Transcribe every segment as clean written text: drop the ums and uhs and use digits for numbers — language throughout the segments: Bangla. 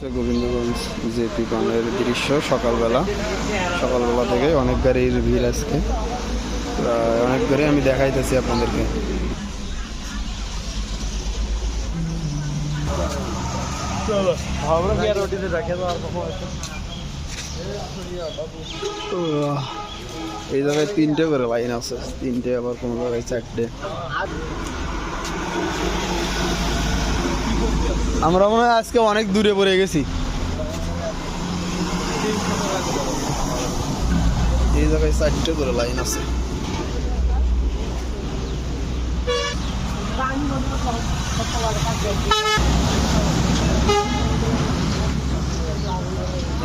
গোবিন্দগঞ্জ জেপি বানের দৃশ্য সকালবেলা থেকে অনেক গাড়ির ভিড় আজকে প্রায় অনেক গাড়ি আমি দেখাইতেছি আপনাদেরকে। এই জায়গায় 3টে করে লাইন আছে, 3টে আবার কোনো জায়গায় 4টে। আমরা মনে হয় আজকে অনেক দূরে পড়ে গেছি। এই জায়গায় 4টে করে লাইন আছে।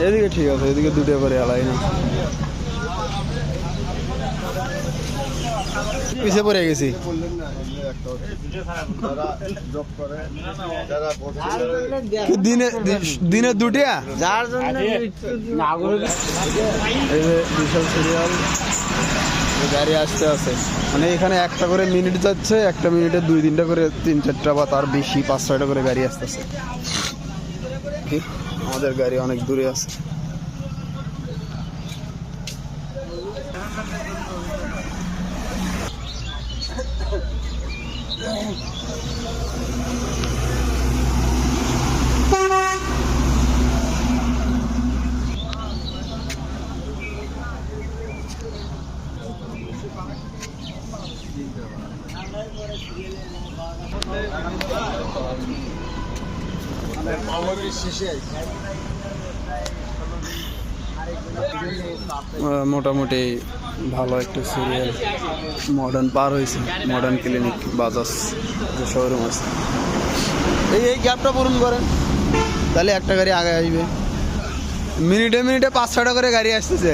এদিকে ঠিক আছে, এদিকে 2টে করে লাইন আছে। পিছিয়ে পড়ে গেছি। দিনে 2টা যার জন্য বিশাল সিরিয়াল গাড়ি আসতে আছে, মানে এখানে একটা করে মিনিট যাচ্ছে, একটা মিনিটে 2-3টা করে 3-4টা বা তার বেশি 5-6টা করে গাড়ি আসতেছে। আমাদের গাড়ি অনেক দূরে আছে। মোটামুটি ভালো একটা সিরিয়াল মডার্ন পার হয়েছে, মডার্ন ক্লিনিক বাজাজ যে শোরুম আছে। এই গ্যাপটা পূরণ করেন, তাহলে একটা গাড়ি আগে আসবে। মিনিটে 5-6টা করে গাড়ি আসতেছে।